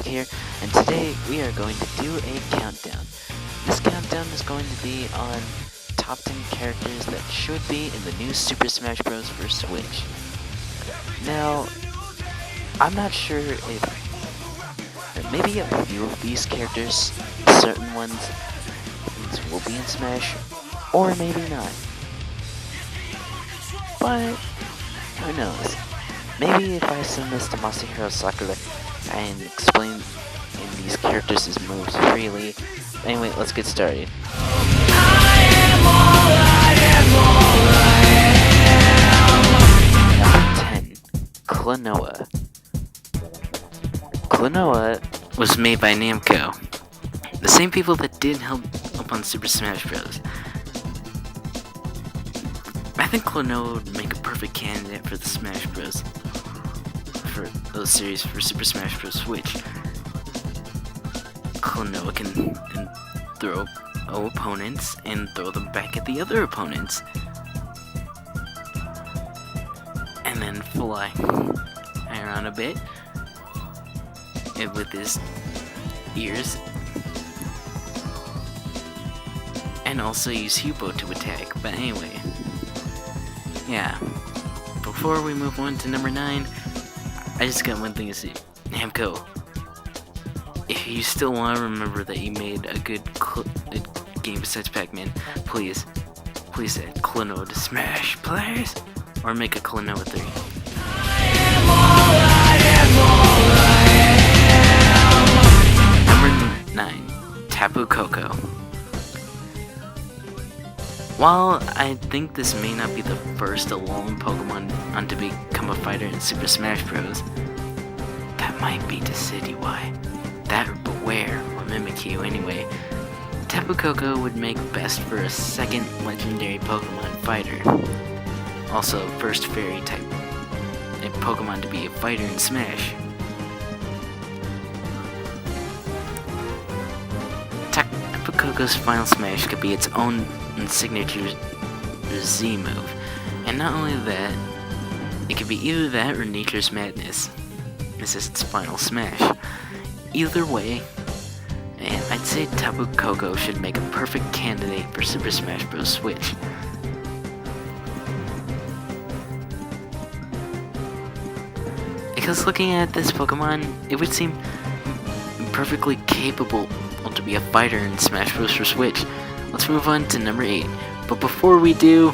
here, and today we are going to do a countdown. This countdown is going to be on top 10 characters that should be in the new Super Smash Bros. For Switch. Now, I'm not sure if maybe a few of these characters, certain ones will be in Smash, or maybe not. But who knows? Maybe if I send this to Masahiro Sakura and explain in these characters' moves freely. Anyway, let's get started. Number 10, Klonoa. Klonoa was made by Namco, the same people that did help on Super Smash Bros. I think Klonoa would make a perfect candidate for the Smash Bros. For those series for Super Smash Bros. Switch. Klonoa can throw opponents and throw them back at the other opponents. And then fly around a bit and with his ears. And also use Hubo to attack. But anyway. Yeah. Before we move on to number 9, I just got one thing to say. Namco, if you still want to remember that you made a good game besides Pac-Man, please add Klonoa to Smash, please, or make a Klonoa 3. Number 9, Tapu Koko. While I think this may not be the first Alolan Pokemon to become a fighter in Super Smash Bros., that might be Decidueye. That or Beware, or Mimikyu anyway. Tapu Koko would make best for a second legendary Pokemon fighter. Also, first fairy type a Pokemon to be a fighter in Smash. Tapu Koko's final Smash could be its own signature Z move, and not only that, it could be either that or Nature's Madness. This is its final Smash. Either way, and I'd say Tapu Koko should make a perfect candidate for Super Smash Bros. Switch. Because looking at this Pokemon, it would seem perfectly capable to be a fighter in Smash Bros. For Switch. Let's move on to number 8. But before we do,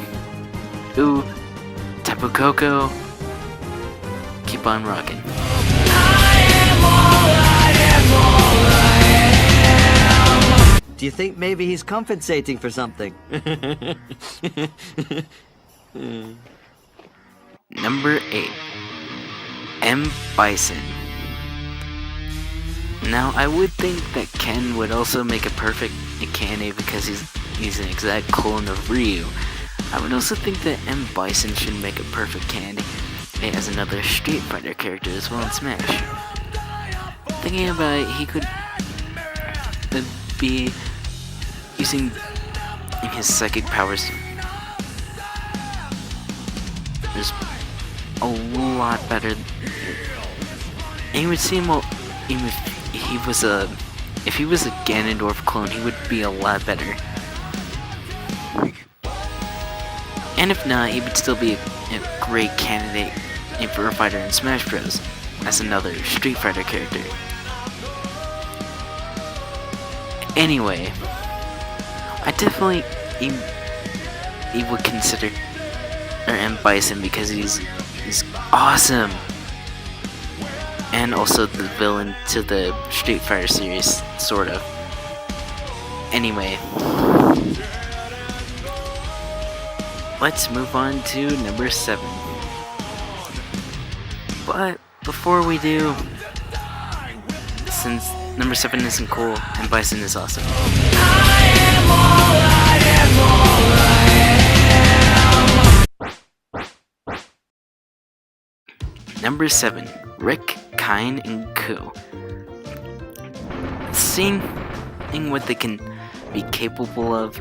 Tapu Koko, keep on rocking. Do you think maybe he's compensating for something? Number 8, M. Bison. Now, I would think that Ken would also make a perfect candidate because he's an exact clone of Ryu. I would also think that M. Bison should make a perfect candidate as another Street Fighter character as well in Smash. Thinking about it, he could be using his psychic powers. There's a lot better. And he would seem, well, even if he was a Ganondorf clone, he would be a lot better. And if not, he would still be a great candidate for a fighter in Smash Bros. As another Street Fighter character. Anyway, I definitely would consider M. Bison because he's awesome. And also the villain to the Street Fighter series, sort of. Anyway, let's move on to number 7. But before we do, since number 7 isn't cool and Bison is awesome. Number 7, Rick, Kine, and Ku. Seeing what they can be capable of,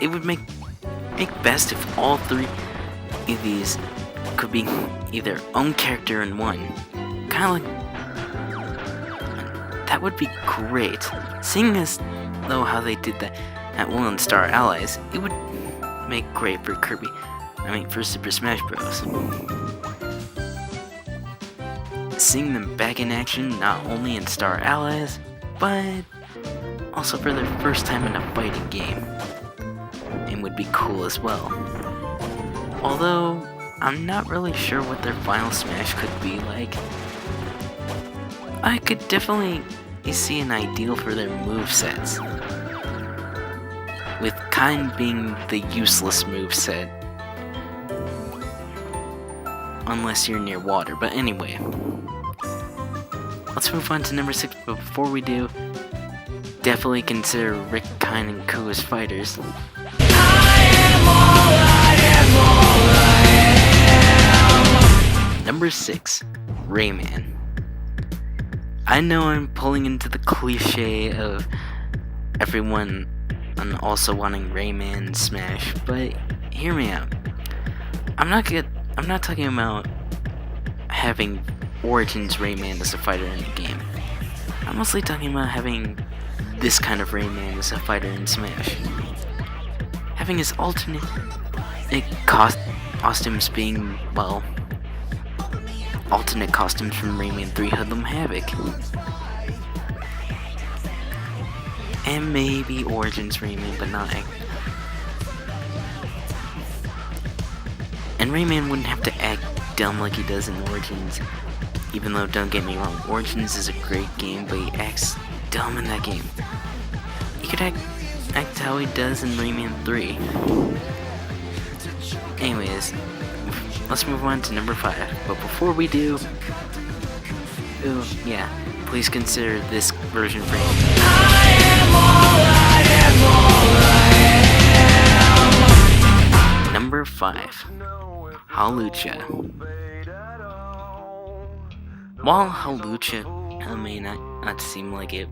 it would make best if all 3 of these could be either own character in one. Kind of like that would be great. Seeing as though how they did that at Will and Star Allies, it would make great for for Super Smash Bros. Seeing them back in action not only in Star Allies, but also for their first time in a fighting game, and would be cool as well. Although, I'm not really sure what their final Smash could be like. I could definitely see an ideal for their movesets, with Kind being the useless moveset, unless you're near water. But anyway, let's move on to number 6, but before we do, definitely consider Rick, Kind, and Ku as fighters. Number 6, Rayman. I know I'm pulling into the cliche of everyone also wanting Rayman Smash, but hear me out. I'm not talking about having Origins Rayman as a fighter in the game. I'm mostly talking about having this kind of Rayman as a fighter in Smash. Having his alternate costumes being, well, alternate costumes from Rayman 3 Hoodlum Havoc. And maybe Origins Rayman, but not. And Rayman wouldn't have to act dumb like he does in Origins. Even though, don't get me wrong, Origins is a great game, but he acts dumb in that game. He could act how he does in Rayman 3. Anyways, let's move on to number 5. But before we do, please consider this version for Number 5, Hawlucha. While Hawlucha may not seem like it,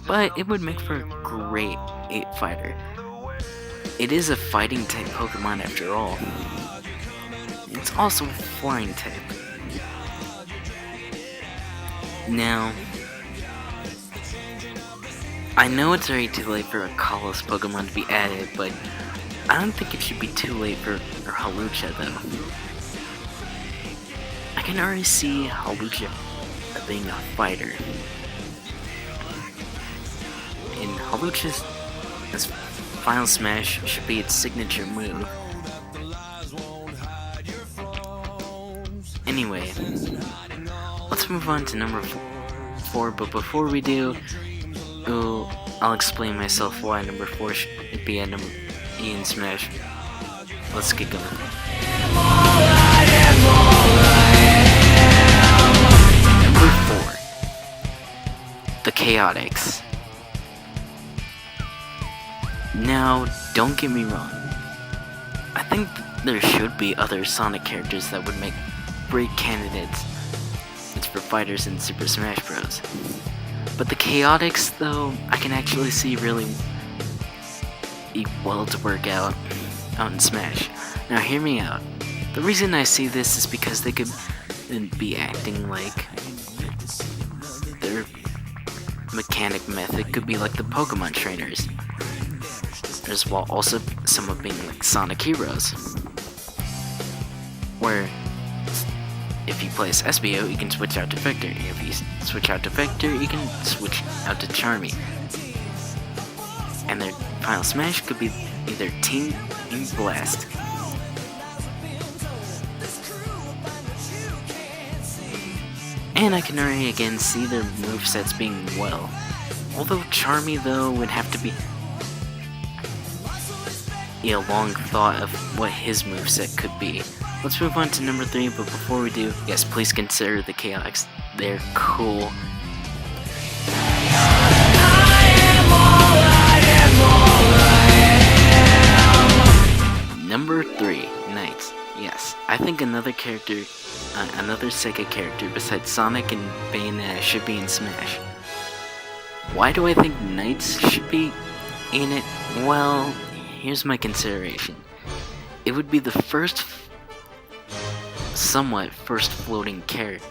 but it would make for a great 8 fighter. It is a fighting type Pokemon after all. It's also a flying type. Now, I know it's already too late for a Kalos Pokemon to be added, but I don't think it should be too late for Hawlucha though. I can already see Hawlucha being a fighter. And Hawlucha's final smash should be its signature move. Anyway, let's move on to number 4, but before we do, I'll explain myself why number 4 should be at number E in Smash. Let's get going. Number 4, the Chaotix. Now, don't get me wrong. I think there should be other Sonic characters that would make great candidates for fighters in Super Smash Bros. But the Chaotix, though, I can actually see really well to work out in Smash. Now, hear me out. The reason I see this is because they could be acting like their mechanic method could be like the Pokemon trainers, as well also some of being like Sonic Heroes, where if you play as Espio, you can switch out to Vector. If you switch out to Vector, you can switch out to Charmy. And their final smash could be either Team Blast. And I can already again see their movesets being well. Although Charmy though would have to be a long thought of what his moveset could be. Let's move on to number 3, but before we do, yes, please consider the Chaotix. They're cool. Number 3, Knights. Yes, I think another character, another Sega character besides Sonic and Bayonetta should be in Smash. Why do I think Knights should be in it? Well, here's my consideration. It would be the somewhat first floating character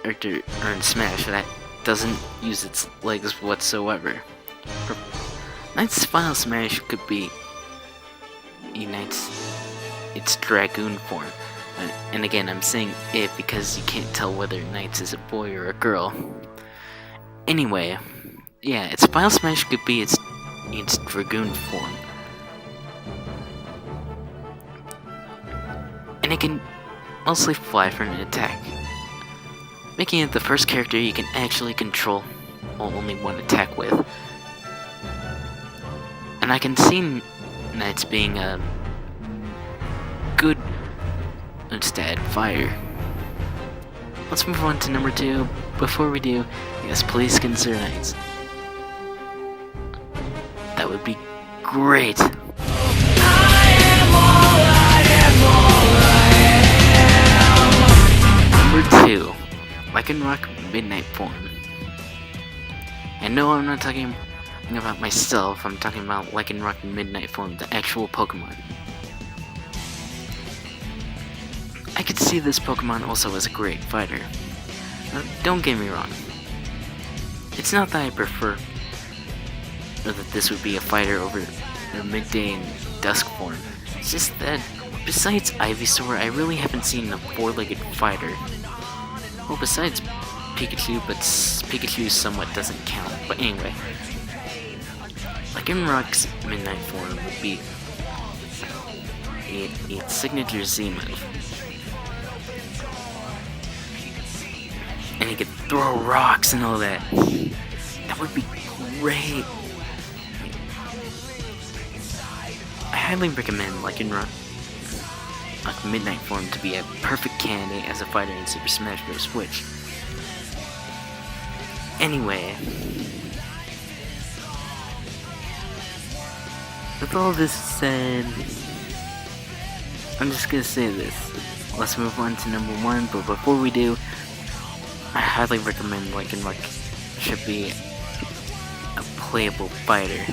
in Smash that doesn't use its legs whatsoever. Knight's Final Smash could be unites its Dragoon form. And again, I'm saying it because you can't tell whether Knights is a boy or a girl. Anyway, yeah, its Final Smash could be its Dragoon form. And it can mostly fly for an attack, making it the first character you can actually control only one attack with. And I can see Knights being a good instead fighter. Let's move on to number 2. Before we do, yes, please consider Knights. That would be great. Number 2, Lycanroc Midnight Form. And no, I'm not talking about myself, I'm talking about Lycanroc Midnight Form, the actual Pokemon. I could see this Pokemon also as a great fighter. Don't get me wrong. It's not that I prefer or that this would be a fighter over the midday and dusk form. It's just that besides Ivysaur, I really haven't seen a 4-legged fighter. Well, besides Pikachu, but Pikachu somewhat doesn't count. But anyway, Lycanroc's Midnight Form would be its signature Z-move. And he could throw rocks and all that. That would be great. I highly recommend Lycanroc Midnight Form to be a perfect candidate as a fighter in Super Smash Bros. Switch. Anyway, with all this said, I'm just gonna say this. Let's move on to number 1, but before we do, I highly recommend Lycanroc should be a playable fighter.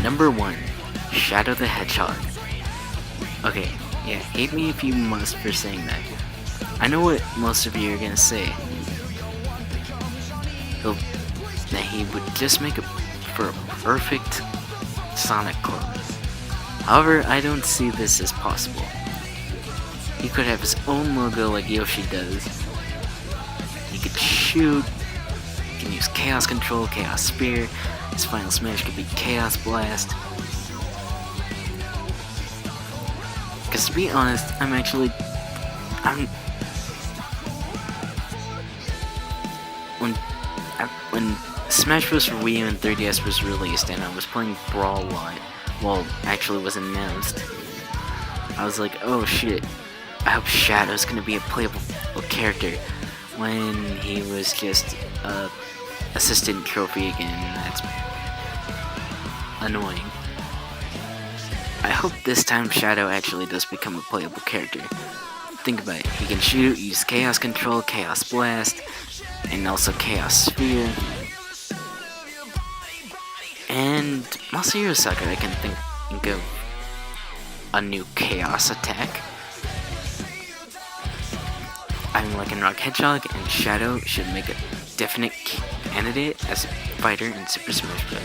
Number 1, Shadow the Hedgehog. Okay, yeah, hate me if you must for saying that. I know what most of you are gonna say. That he would just make for a perfect Sonic clone. However, I don't see this as possible. He could have his own logo like Yoshi does. He could shoot. He can use Chaos Control, Chaos Spear. His Final Smash could be Chaos Blast. Because to be honest, when Smash Bros. For Wii U and 3DS was released and I was playing Brawl Live, well, actually was announced, I was like, oh shit, I hope Shadow's gonna be a playable character, when he was just a assistant trophy again. That's annoying. I hope this time Shadow actually does become a playable character. Think about it, he can shoot, use Chaos Control, Chaos Blast, and also Chaos Sphere. And Masahiro Sakurai, I can think of a new Chaos attack. I mean, Lycanroc Hedgehog and Shadow should make a definite candidate as a fighter in Super Smash Bros.